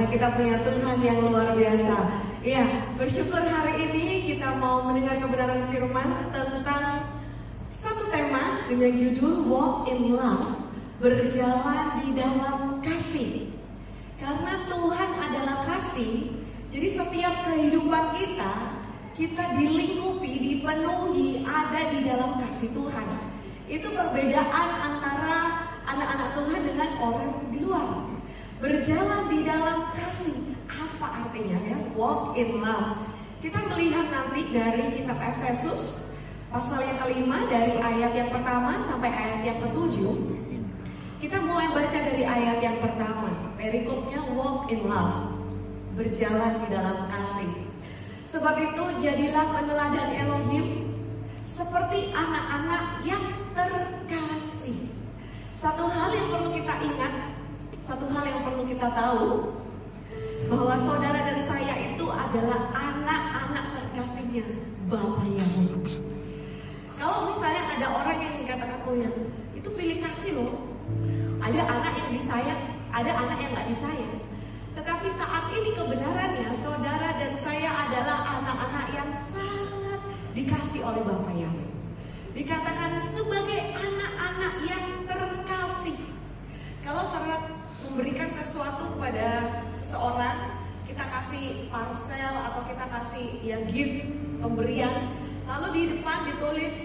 karena kita punya Tuhan yang luar biasa. Ya, bersyukur hari ini kita mau mendengar kebenaran firman tentang satu tema dengan judul Walk in Love, berjalan di dalam kasih. Karena Tuhan adalah kasih, jadi setiap kehidupan kita dilingkupi, dipenuhi, ada di dalam kasih Tuhan. Itu perbedaan antara anak-anak Tuhan dengan orang di luar. Berjalan di dalam kasih, apa artinya ya? Walk in love. Kita melihat nanti dari kitab Efesus pasal yang kelima, dari ayat yang pertama sampai ayat yang ketujuh. Kita mulai baca dari ayat yang pertama. Perikopnya walk in love, berjalan di dalam kasih. Sebab itu jadilah peneladan Elohim seperti anak-anak yang terkasih. Satu hal yang perlu kita ingat, satu hal yang perlu kita tahu, bahwa saudara dan saya itu adalah anak-anak terkasihnya Bapa Yahweh. Kalau misalnya ada orang yang mengatakan, oh ya, itu pilih kasih loh. Ada anak yang disayang, ada anak yang gak disayang. Tetapi saat ini kebenarannya, saudara dan saya adalah anak-anak yang sangat dikasih oleh Bapa Yahweh. Dikatakan sebagai anak-anak yang terkasih. Kalau saudara memberikan sesuatu kepada seseorang, kita kasih parcel atau kita kasih ya gift, pemberian, lalu di depan ditulis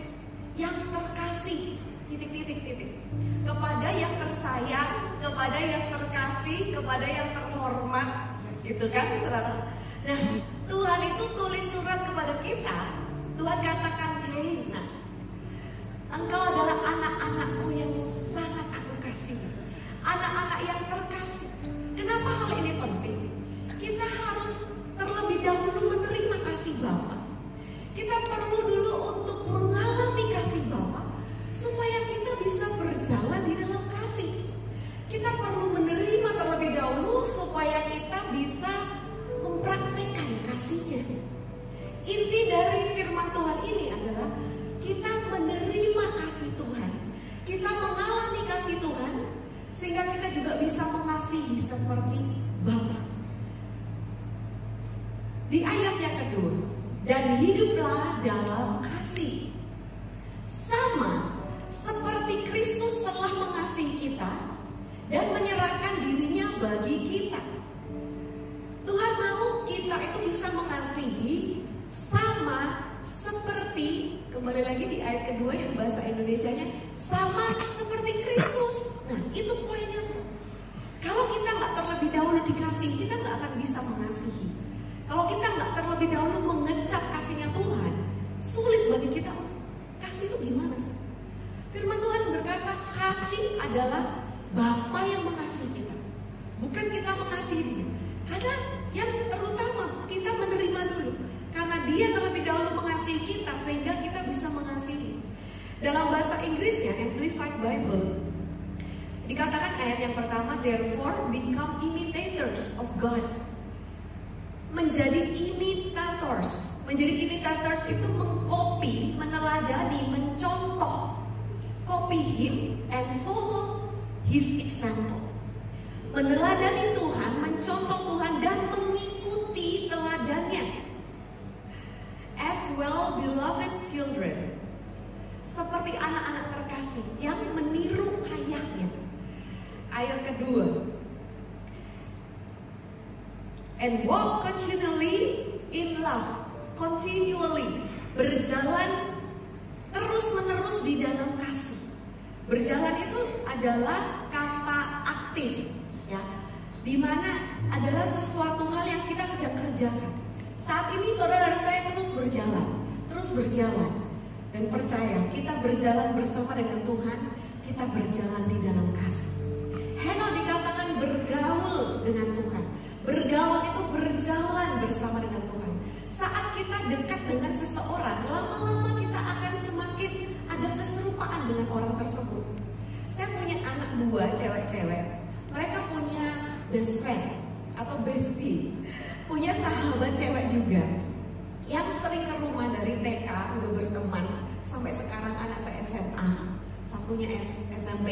yang terkasih, titik. Kepada yang tersayang, kepada yang terkasih, kepada yang terhormat, gitu kan saudara. Nah, Tuhan itu tulis surat kepada kita. Tuhan katakan, hei, nah, engkau adalah anak-anakku yang sangat aku kasih, anak-anak yang terkasih. Kenapa hal ini penting? Kita harus terlebih dahulu menerima kasih Bapa. Kita perlu dulu untuk mengalami kasih Bapa supaya kita bisa berjalan di dalam kasih. Kita perlu menerima terlebih dahulu supaya kita bisa mempraktikkan kasihnya. Inti dari firman Tuhan ini adalah kita menerima kasih Tuhan, kita mengalami kasih Tuhan, sehingga kita juga bisa mengasihi seperti Bapa. Di ayat yang kedua, dan hiduplah dalam kasih, sama seperti Kristus telah mengasihi kita dan menyerahkan dirinya bagi kita. Tuhan mau kita itu bisa mengasihi sama seperti, kembali lagi di ayat kedua yang bahasa Indonesianya, sama seperti Kristus. Nah, itu poinnya. Kalau kita nggak terlebih dahulu dikasih, kita nggak akan bisa mengasihi. Kalau kita nggak terlebih dahulu mengecap kasihnya Tuhan, sulit bagi kita. Kasih itu gimana sih? Firman Tuhan berkata, kasih adalah Bapa yang mengasihi kita, bukan kita mengasihi dia. Karena yang terutama kita menerima dulu, karena dia terlebih dahulu mengasihi kita sehingga kita bisa mengasihi. Dalam bahasa Inggrisnya, Amplified Bible, dikatakan ayat yang pertama, therefore become imitators of God. Menjadi imitators. Menjadi imitators itu mengcopy, meneladani, mencontoh. Copy him and follow his example. Meneladani Tuhan, mencontoh Tuhan dan mengikuti teladannya. As well beloved children, seperti anak-anak terkasih yang meniru ayahnya. Ayat kedua, and walk continually in love, continually, berjalan terus-menerus di dalam kasih. Berjalan itu adalah kata aktif, ya, dimana adalah sesuatu hal yang kita sedang kerjakan. Saat ini saudara dan saya terus berjalan, dan percaya kita berjalan bersama dengan Tuhan, kita berjalan di dalam kasih. Henok dikatakan bergaul dengan Tuhan. Bergaul itu berjalan bersama dengan Tuhan. Saat kita dekat dengan seseorang, lama-lama kita akan semakin ada keserupaan dengan orang tersebut. Saya punya anak dua, cewek-cewek. Mereka punya best friend atau bestie, punya sahabat cewek juga, yang sering ke rumah dari TK, udah berteman sampai sekarang anak saya SMA, satunya SMP.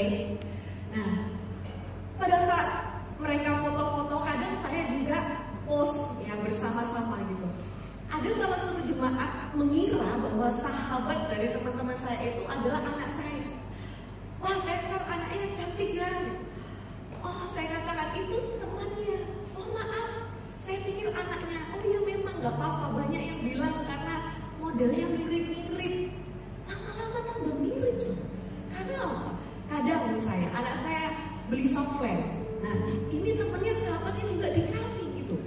Nah, pada saat mereka foto-foto, kadang saya juga jemaat mengira bahwa sahabat dari teman-teman saya itu adalah anak saya. Wah, pastor, anaknya cantik kan? Oh, saya katakan itu temannya. Oh, maaf, saya pikir anaknya. Oh ya, memang gak apa-apa. Banyak yang bilang karena modelnya mirip-mirip. Lama-lama tambah mirip. Karena apa? Kadang misalnya anak saya beli softland. Nah, ini temennya sahabatnya juga dikasih gitu.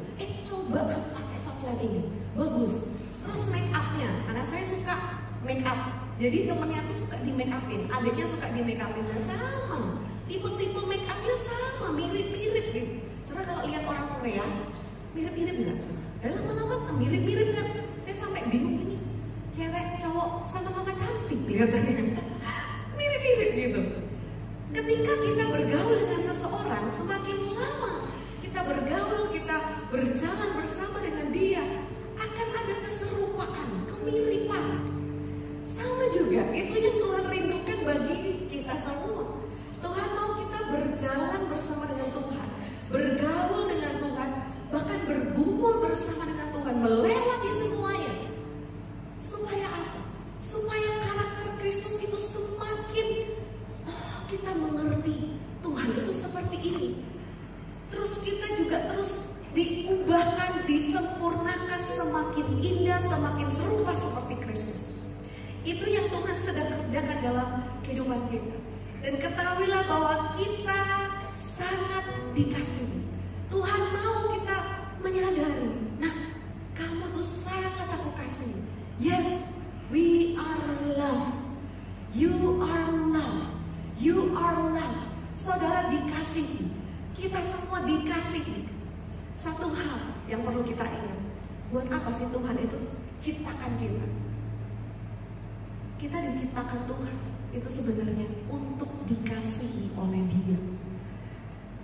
Coba pakai softland ini, bagus. Terus make upnya, anak saya suka make up. Jadi temennya tuh suka di make upin, adiknya suka di make upin. Nah, sama, tipe-tipe make upnya sama, mirip-mirip gitu. Saudara kalau lihat orang Korea, mirip-mirip nggak? Dan lama-lama mirip-mirip kan? Saya sampai bingung ini, cewek cowok sama-sama cantik kelihatannya, mirip-mirip gitu. Ketika kita bergaul dengan seseorang, semakin lama kita bergaul, kita berjalan bersama dengan dia, akan ada keserupaan, kemiripan. Sama juga, itu yang Tuhan rindukan bagi kita semua. Tuhan mau kita berjalan bersama dengan Tuhan, bergaul dengan Tuhan, bahkan bergumul bersama dengan Tuhan, melewati semuanya. Supaya apa? Supaya karakter Kristus itu semakin kita mengerti Tuhan itu seperti ini. Terus kita juga terus diubahkan, disempurnakan, semakin indah, semakin serupa seperti Kristus. Itu yang Tuhan sedang kerjakan dalam kehidupan kita. Dan ketahuilah bahwa kita sangat dikasihi. Tuhan mau kita menyadari, nah, kamu tuh sangat aku kasihi. Yes, we are loved. You are loved. You are loved. Saudara dikasihi. Kita semua dikasihi. Satu hal yang perlu kita ingat, buat apa sih Tuhan itu ciptakan kita? Kita diciptakan Tuhan itu sebenarnya untuk dikasihi oleh Dia.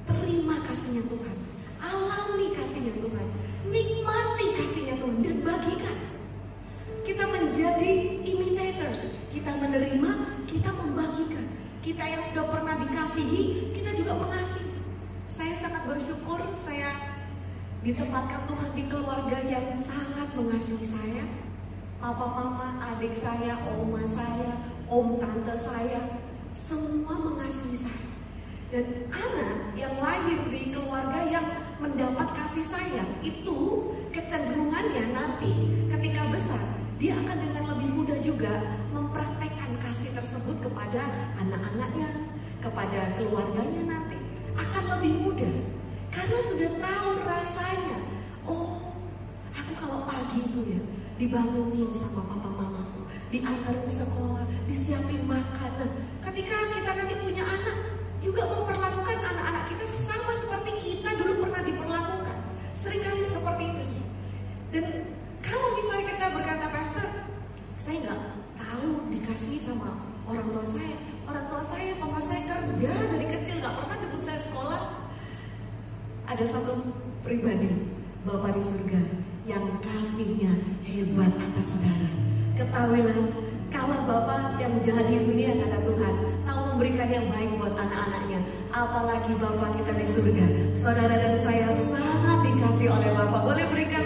Terima kasihnya Tuhan, alami kasihnya Tuhan, nikmati kasihnya Tuhan, dan bagikan. Kita menjadi imitators, kita menerima, kita membagikan. Kita yang sudah pernah dikasihi, kita juga mengasihi. Saya sangat bersyukur saya ditempatkan Tuhan di keluarga yang sangat mengasihi saya. Papa, mama, adik saya, oma saya, om, tante saya, semua mengasihi saya. Dan anak yang lahir di keluarga yang mendapat kasih sayang, itu kecenderungannya nanti ketika besar, dia akan dengan lebih mudah juga mempraktekkan kasih tersebut kepada anak-anaknya, kepada keluarganya nanti. Akan lebih mudah, karena sudah tahu rasanya. Oh, aku kalau pagi itu ya, dibangunin sama papa mamaku, diantarin ke sekolah, disiapin makan. Nah, ketika kita nanti punya anak, juga memperlakukan anak-anak kita sama seperti kita dulu pernah diperlakukan. Seringkali seperti itu sih. Dan kalau misalnya kita berkata, pastor, saya nggak tahu dikasih sama orang tua saya. Orang tua saya, papa saya kerja dari kecil, nggak pernah jemput saya sekolah. Ada satu pribadi, Bapa di surga, yang kasihnya hebat atas saudara. Ketahuilah, kalau Bapa yang jahat di dunia, kata Tuhan, tahu memberikan yang baik buat anak-anaknya, apalagi Bapa kita di surga. Saudara dan saya sangat dikasih oleh Bapa. Boleh berikan